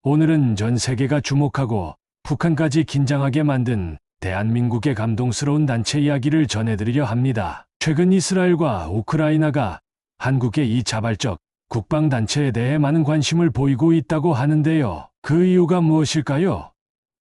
오늘은 전 세계가 주목하고 북한까지 긴장하게 만든 대한민국의 감동스러운 단체 이야기를 전해드리려 합니다. 최근 이스라엘과 우크라이나가 한국의 이 자발적 국방단체에 대해 많은 관심을 보이고 있다고 하는데요. 그 이유가 무엇일까요?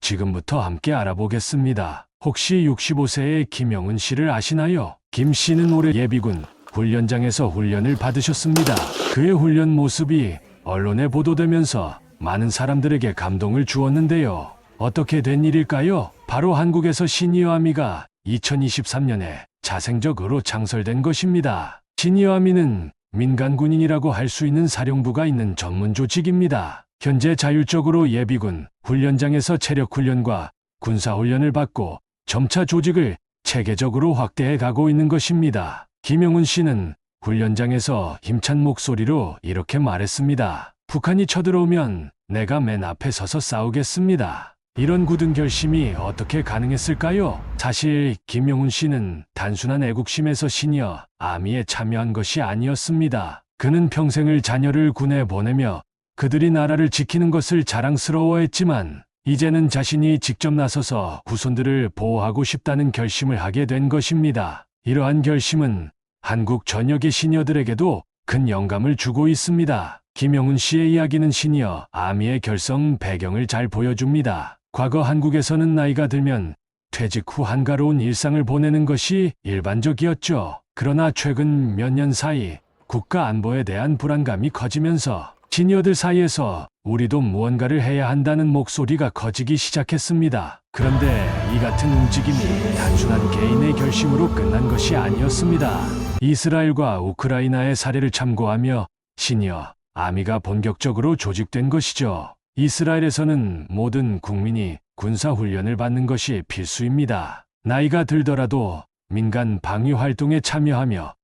지금부터 함께 알아보겠습니다. 혹시 65세의 김영훈 씨를 아시나요? 김 씨는 올해 예비군 훈련장에서 훈련을 받으셨습니다. 그의 훈련 모습이 언론에 보도되면서 많은 사람들에게 감동을 주었는데요. 어떻게 된 일일까요? 바로 한국에서 시니어아미가 2023년에 자생적으로 창설된 것입니다. 시니어아미는 민간군인이라고 할 수 있는 사령부가 있는 전문 조직입니다. 현재 자율적으로 예비군 훈련장에서 체력훈련과 군사훈련을 받고 점차 조직을 체계적으로 확대해 가고 있는 것입니다. 김영훈 씨는 훈련장에서 힘찬 목소리로 이렇게 말했습니다. 북한이 쳐들어오면 내가 맨 앞에 서서 싸우겠습니다. 이런 굳은 결심이 어떻게 가능했을까요? 사실 김영훈 씨는 단순한 애국심에서 시니어 아미에 참여한 것이 아니었습니다. 그는 평생을 자녀를 군에 보내며 그들이 나라를 지키는 것을 자랑스러워했지만 이제는 자신이 직접 나서서 후손들을 보호하고 싶다는 결심을 하게 된 것입니다. 이러한 결심은 한국 전역의 시니어들에게도 큰 영감을 주고 있습니다. 김영훈 씨의 이야기는 시니어 아미의 결성 배경을 잘 보여줍니다. 과거 한국에서는 나이가 들면 퇴직 후 한가로운 일상을 보내는 것이 일반적이었죠. 그러나 최근 몇 년 사이 국가 안보에 대한 불안감이 커지면서 시니어들 사이에서 우리도 무언가를 해야 한다는 목소리가 커지기 시작했습니다. 그런데 이 같은 움직임이 단순한 개인의 결심으로 끝난 것이 아니었습니다. 이스라엘과 우크라이나의 사례를 참고하며 시니어 아미가 본격적으로 조직된 것이죠. 이스라엘에서는 모든 국민이 군사훈련을 받는 것이 필수입니다. 나이가 들더라도 민간 방위 활동에 참여하며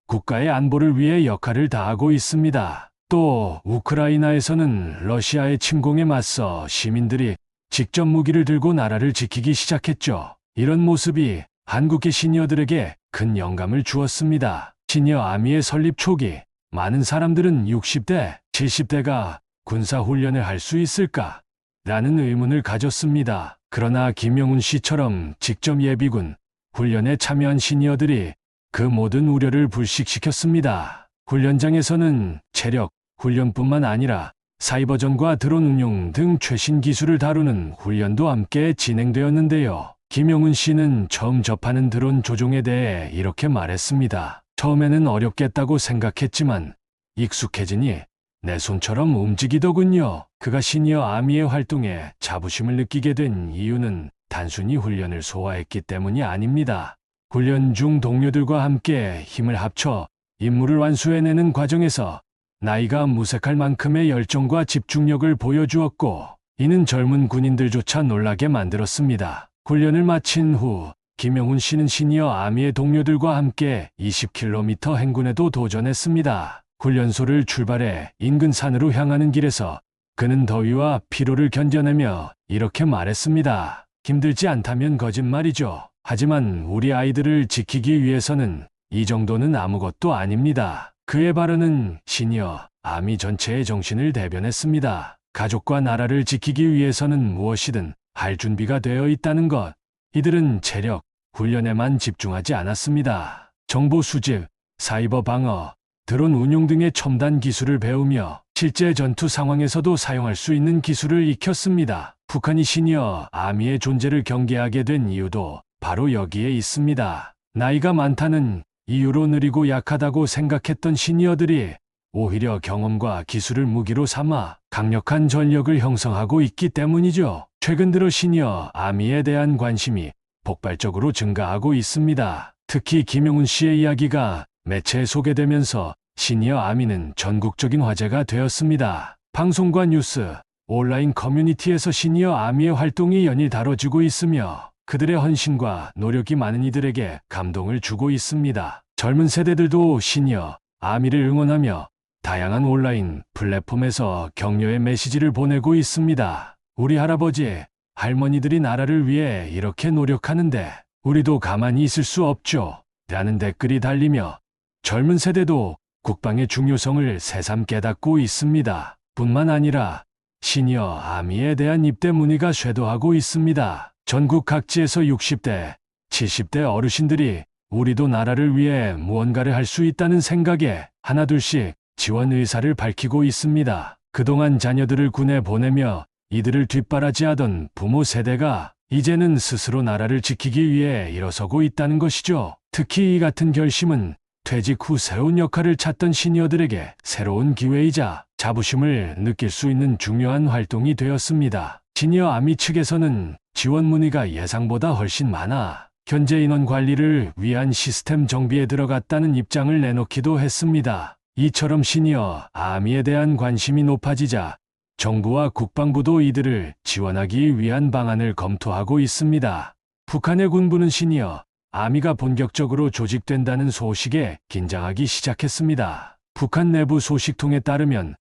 국가의 안보를 위해 역할을 다하고 있습니다. 또 우크라이나에서는 러시아의 침공에 맞서 시민들이 직접 무기를 들고 나라를 지키기 시작했죠. 이런 모습이 한국의 시니어들에게 큰 영감을 주었습니다. 시니어 아미의 설립 초기 많은 사람들은 60대, 70대가 군사훈련을 할 수 있을까? 라는 의문을 가졌습니다. 그러나 김영훈 씨처럼 직접 예비군 훈련에 참여한 시니어들이 그 모든 우려를 불식시켰습니다. 훈련장에서는 체력 훈련뿐만 아니라 사이버전과 드론 운용 등 최신 기술을 다루는 훈련도 함께 진행되었는데요. 김영훈 씨는 처음 접하는 드론 조종에 대해 이렇게 말했습니다. 처음에는 어렵겠다고 생각했지만 익숙해지니 내 손처럼 움직이더군요. 그가 시니어 아미의 활동에 자부심을 느끼게 된 이유는 단순히 훈련을 소화했기 때문이 아닙니다. 훈련 중 동료들과 함께 힘을 합쳐 임무를 완수해내는 과정에서 나이가 무색할 만큼의 열정과 집중력을 보여주었고 이는 젊은 군인들조차 놀라게 만들었습니다. 훈련을 마친 후 김영훈 씨는 시니어 아미의 동료들과 함께 20km 행군에도 도전했습니다. 훈련소를 출발해 인근 산으로 향하는 길에서 그는 더위와 피로를 견뎌내며 이렇게 말했습니다. 힘들지 않다면 거짓말이죠. 하지만 우리 아이들을 지키기 위해서는 이 정도는 아무것도 아닙니다. 그의 발언은 시니어 아미 전체의 정신을 대변했습니다. 가족과 나라를 지키기 위해서는 무엇이든 할 준비가 되어 있다는 것. 이들은 체력, 훈련에만 집중하지 않았습니다. 정보 수집, 사이버 방어, 드론 운용 등의 첨단 기술을 배우며 실제 전투 상황에서도 사용할 수 있는 기술을 익혔습니다. 북한이 시니어 아미의 존재를 경계하게 된 이유도 바로 여기에 있습니다. 나이가 많다는 이유로 느리고 약하다고 생각했던 시니어들이 오히려 경험과 기술을 무기로 삼아 강력한 전력을 형성하고 있기 때문이죠. 최근 들어 시니어 아미에 대한 관심이 폭발적으로 증가하고 있습니다. 특히 김영훈 씨의 이야기가 매체에 소개되면서 시니어 아미는 전국적인 화제가 되었습니다. 방송과 뉴스, 온라인 커뮤니티에서 시니어 아미의 활동이 연일 다뤄지고 있으며 그들의 헌신과 노력이 많은 이들에게 감동을 주고 있습니다. 젊은 세대들도 시니어 아미를 응원하며 다양한 온라인 플랫폼에서 격려의 메시지를 보내고 있습니다. 우리 할아버지, 할머니들이 나라를 위해 이렇게 노력하는데 우리도 가만히 있을 수 없죠. 라는 댓글이 달리며 젊은 세대도 국방의 중요성을 새삼 깨닫고 있습니다. 뿐만 아니라 시니어 아미에 대한 입대 문의가 쇄도하고 있습니다. 전국 각지에서 60대, 70대 어르신들이 우리도 나라를 위해 무언가를 할 수 있다는 생각에 하나둘씩 지원 의사를 밝히고 있습니다. 그동안 자녀들을 군에 보내며 이들을 뒷바라지하던 부모 세대가 이제는 스스로 나라를 지키기 위해 일어서고 있다는 것이죠. 특히 이 같은 결심은 퇴직 후 새로운 역할을 찾던 시니어들에게 새로운 기회이자 자부심을 느낄 수 있는 중요한 활동이 되었습니다. 시니어 아미 측에서는 지원 문의가 예상보다 훨씬 많아 현재 인원 관리를 위한 시스템 정비에 들어갔다는 입장을 내놓기도 했습니다. 이처럼 시니어 아미에 대한 관심이 높아지자 정부와 국방부도 이들을 지원하기 위한 방안을 검토하고 있습니다. 북한의 군부는 시니어 아미가 본격적으로 조직된다는 소식에 긴장하기 시작했습니다. 북한 내부 소식통에 따르면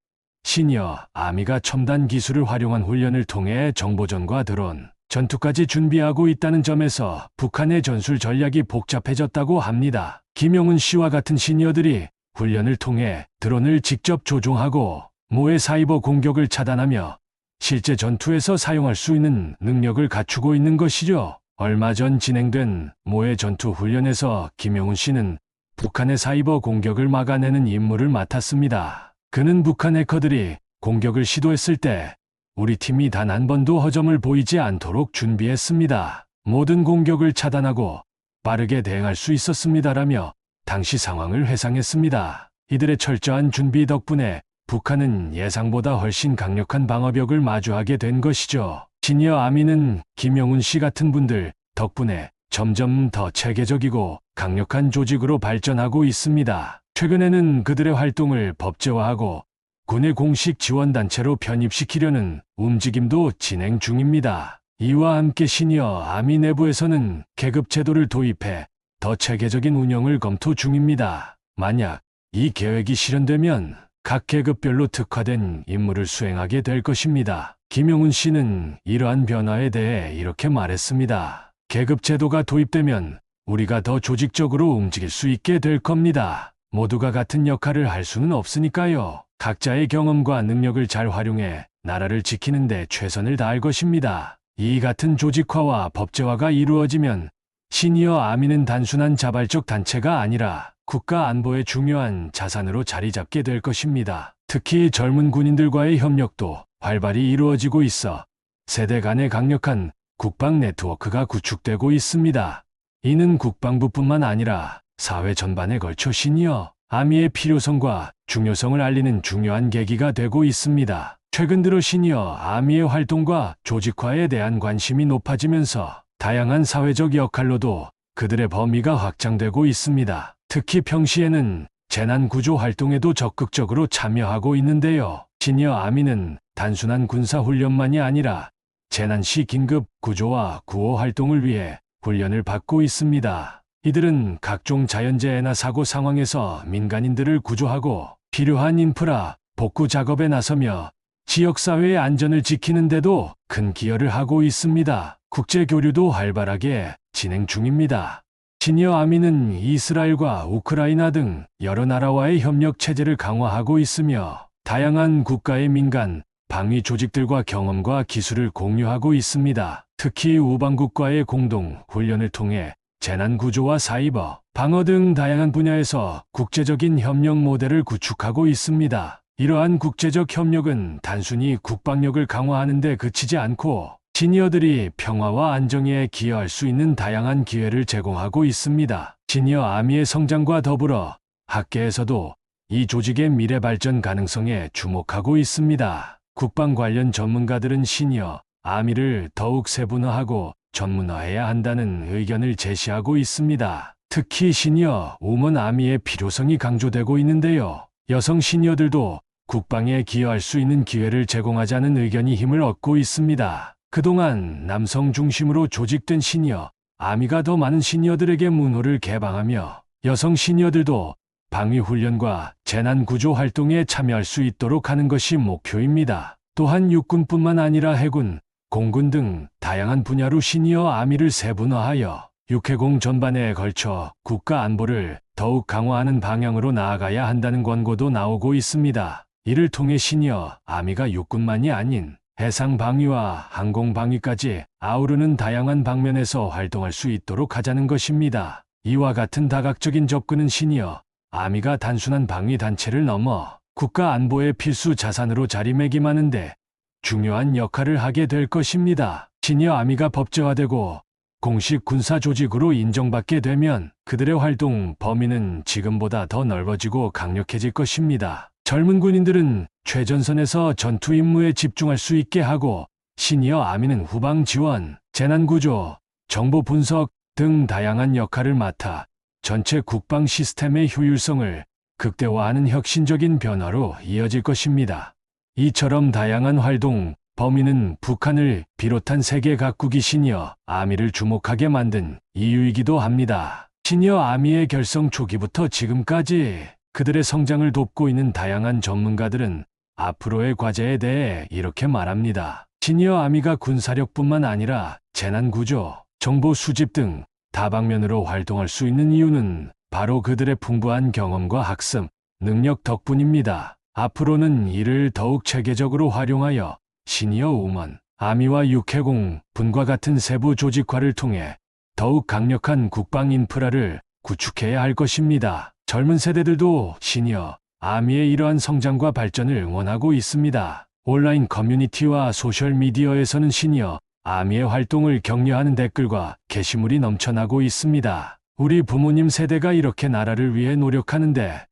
시니어 아미가 첨단 기술을 활용한 훈련을 통해 정보전과 드론, 전투까지 준비하고 있다는 점에서 북한의 전술 전략이 복잡해졌다고 합니다. 김용은 씨와 같은 시니어들이 훈련을 통해 드론을 직접 조종하고 모의 사이버 공격을 차단하며 실제 전투에서 사용할 수 있는 능력을 갖추고 있는 것이죠. 얼마 전 진행된 모의 전투 훈련에서 김용훈 씨는 북한의 사이버 공격을 막아내는 임무를 맡았습니다. 그는 북한 해커들이 공격을 시도했을 때 우리 팀이 단 한 번도 허점을 보이지 않도록 준비했습니다. 모든 공격을 차단하고 빠르게 대응할 수 있었습니다라며 당시 상황을 회상했습니다. 이들의 철저한 준비 덕분에 북한은 예상보다 훨씬 강력한 방어벽을 마주하게 된 것이죠. 시니어 아미는 김용훈 씨 같은 분들 덕분에 점점 더 체계적이고 강력한 조직으로 발전하고 있습니다. 최근에는 그들의 활동을 법제화하고 군의 공식 지원단체로 편입시키려는 움직임도 진행 중입니다. 이와 함께 시니어 아미 내부에서는 계급 제도를 도입해 더 체계적인 운영을 검토 중입니다. 만약 이 계획이 실현되면 각 계급별로 특화된 임무를 수행하게 될 것입니다. 김용훈 씨는 이러한 변화에 대해 이렇게 말했습니다. 계급 제도가 도입되면 우리가 더 조직적으로 움직일 수 있게 될 겁니다. 모두가 같은 역할을 할 수는 없으니까요. 각자의 경험과 능력을 잘 활용해 나라를 지키는 데 최선을 다할 것입니다. 이 같은 조직화와 법제화가 이루어지면 시니어 아미는 단순한 자발적 단체가 아니라 국가 안보의 중요한 자산으로 자리 잡게 될 것입니다. 특히 젊은 군인들과의 협력도 활발히 이루어지고 있어 세대 간의 강력한 국방 네트워크가 구축되고 있습니다. 이는 국방부뿐만 아니라 사회 전반에 걸쳐 시니어 아미의 필요성과 중요성을 알리는 중요한 계기가 되고 있습니다. 최근 들어 시니어 아미의 활동과 조직화에 대한 관심이 높아지면서 다양한 사회적 역할로도 그들의 범위가 확장되고 있습니다. 특히 평시에는 재난구조 활동에도 적극적으로 참여하고 있는데요. 시니어 아미는 단순한 군사훈련만이 아니라 재난시 긴급 구조와 구호 활동을 위해 훈련을 받고 있습니다. 이들은 각종 자연재해나 사고 상황에서 민간인들을 구조하고 필요한 인프라, 복구 작업에 나서며 지역사회의 안전을 지키는 데도 큰 기여를 하고 있습니다. 국제교류도 활발하게 진행 중입니다. 시니어 아미는 이스라엘과 우크라이나 등 여러 나라와의 협력 체제를 강화하고 있으며 다양한 국가의 민간, 방위 조직들과 경험과 기술을 공유하고 있습니다. 특히 우방국과의 공동 훈련을 통해 재난구조와 사이버, 방어 등 다양한 분야에서 국제적인 협력 모델을 구축하고 있습니다. 이러한 국제적 협력은 단순히 국방력을 강화하는 데 그치지 않고 시니어들이 평화와 안정에 기여할 수 있는 다양한 기회를 제공하고 있습니다. 시니어 아미의 성장과 더불어 학계에서도 이 조직의 미래 발전 가능성에 주목하고 있습니다. 국방 관련 전문가들은 시니어 아미를 더욱 세분화하고 전문화해야 한다는 의견을 제시하고 있습니다. 특히 시니어 우먼 아미의 필요성이 강조되고 있는데요. 여성 시니어들도 국방에 기여할 수 있는 기회를 제공하자는 의견이 힘을 얻고 있습니다. 그동안 남성 중심으로 조직된 시니어 아미가 더 많은 시니어들에게 문호를 개방하며 여성 시니어들도 방위훈련과 재난구조 활동에 참여할 수 있도록 하는 것이 목표입니다. 또한 육군뿐만 아니라 해군, 공군 등 다양한 분야로 시니어 아미를 세분화하여 육해공 전반에 걸쳐 국가 안보를 더욱 강화하는 방향으로 나아가야 한다는 권고도 나오고 있습니다. 이를 통해 시니어 아미가 육군만이 아닌 해상 방위와 항공 방위까지 아우르는 다양한 방면에서 활동할 수 있도록 하자는 것입니다. 이와 같은 다각적인 접근은 시니어 아미가 단순한 방위 단체를 넘어 국가 안보의 필수 자산으로 자리매김하는데 중요한 역할을 하게 될 것입니다. 시니어 아미가 법제화되고 공식 군사 조직으로 인정받게 되면 그들의 활동 범위는 지금보다 더 넓어지고 강력해질 것입니다. 젊은 군인들은 최전선에서 전투 임무에 집중할 수 있게 하고 시니어 아미는 후방 지원, 재난 구조, 정보 분석 등 다양한 역할을 맡아 전체 국방 시스템의 효율성을 극대화하는 혁신적인 변화로 이어질 것입니다. 이처럼 다양한 활동 범위는 북한을 비롯한 세계 각국이 시니어 아미를 주목하게 만든 이유이기도 합니다. 시니어 아미의 결성 초기부터 지금까지 그들의 성장을 돕고 있는 다양한 전문가들은 앞으로의 과제에 대해 이렇게 말합니다. 시니어 아미가 군사력뿐만 아니라 재난구조, 정보 수집 등 다방면으로 활동할 수 있는 이유는 바로 그들의 풍부한 경험과 학습, 능력 덕분입니다. 앞으로는 이를 더욱 체계적으로 활용하여 시니어 우먼, 아미와 육해공, 분과 같은 세부 조직화를 통해 더욱 강력한 국방 인프라를 구축해야 할 것입니다. 젊은 세대들도 시니어 아미의 이러한 성장과 발전을 응원하고 있습니다. 온라인 커뮤니티와 소셜미디어에서는 시니어 아미의 활동을 격려하는 댓글과 게시물이 넘쳐나고 있습니다. 우리 부모님 세대가 이렇게 나라를 위해 노력하는데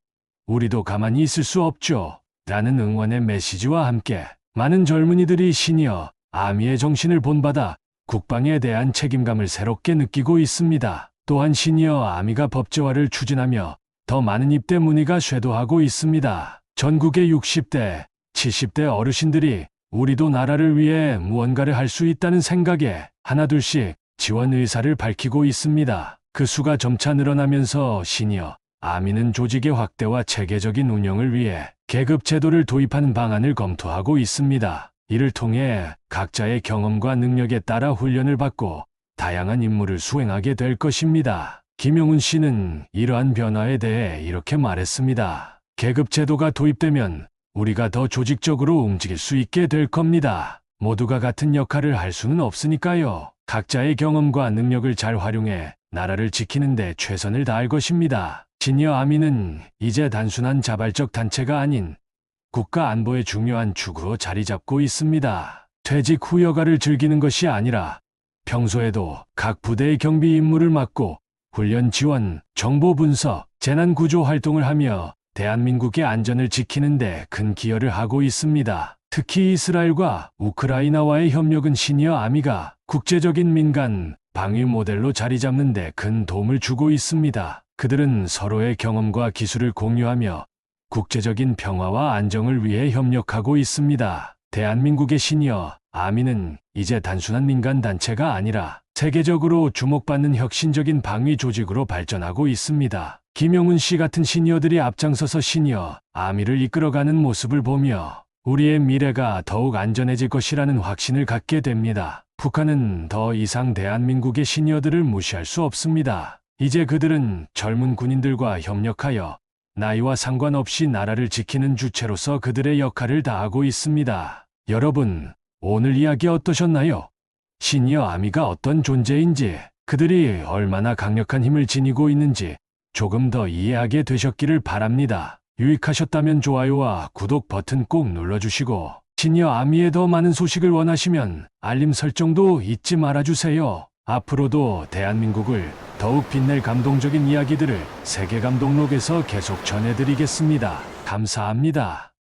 우리도 가만히 있을 수 없죠. 라는 응원의 메시지와 함께 많은 젊은이들이 시니어 아미의 정신을 본받아 국방에 대한 책임감을 새롭게 느끼고 있습니다. 또한 시니어 아미가 법제화를 추진하며 더 많은 입대 문의가 쇄도하고 있습니다. 전국의 60대, 70대 어르신들이 우리도 나라를 위해 무언가를 할 수 있다는 생각에 하나둘씩 지원 의사를 밝히고 있습니다. 그 수가 점차 늘어나면서 시니어 아미는 조직의 확대와 체계적인 운영을 위해 계급 제도를 도입하는 방안을 검토하고 있습니다. 이를 통해 각자의 경험과 능력에 따라 훈련을 받고 다양한 임무를 수행하게 될 것입니다. 김용훈 씨는 이러한 변화에 대해 이렇게 말했습니다. 계급 제도가 도입되면 우리가 더 조직적으로 움직일 수 있게 될 겁니다. 모두가 같은 역할을 할 수는 없으니까요. 각자의 경험과 능력을 잘 활용해 나라를 지키는 데 최선을 다할 것입니다. 시니어 아미는 이제 단순한 자발적 단체가 아닌 국가 안보의 중요한 축으로 자리 잡고 있습니다. 퇴직 후 여가를 즐기는 것이 아니라 평소에도 각 부대의 경비 임무를 맡고 훈련 지원, 정보 분석, 재난 구조 활동을 하며 대한민국의 안전을 지키는 데 큰 기여를 하고 있습니다. 특히 이스라엘과 우크라이나와의 협력은 시니어 아미가 국제적인 민간 방위 모델로 자리 잡는 데 큰 도움을 주고 있습니다. 그들은 서로의 경험과 기술을 공유하며 국제적인 평화와 안정을 위해 협력하고 있습니다. 대한민국의 시니어 아미는 이제 단순한 민간 단체가 아니라 세계적으로 주목받는 혁신적인 방위 조직으로 발전하고 있습니다. 김용훈 씨 같은 시니어들이 앞장서서 시니어 아미를 이끌어가는 모습을 보며 우리의 미래가 더욱 안전해질 것이라는 확신을 갖게 됩니다. 북한은 더 이상 대한민국의 시니어들을 무시할 수 없습니다. 이제 그들은 젊은 군인들과 협력하여 나이와 상관없이 나라를 지키는 주체로서 그들의 역할을 다하고 있습니다. 여러분, 오늘 이야기 어떠셨나요? 시니어 아미가 어떤 존재인지, 그들이 얼마나 강력한 힘을 지니고 있는지 조금 더 이해하게 되셨기를 바랍니다. 유익하셨다면 좋아요와 구독 버튼 꼭 눌러주시고 시니어 아미의 더 많은 소식을 원하시면 알림 설정도 잊지 말아주세요. 앞으로도 대한민국을 더욱 빛낼 감동적인 이야기들을 세계감동록에서 계속 전해드리겠습니다. 감사합니다.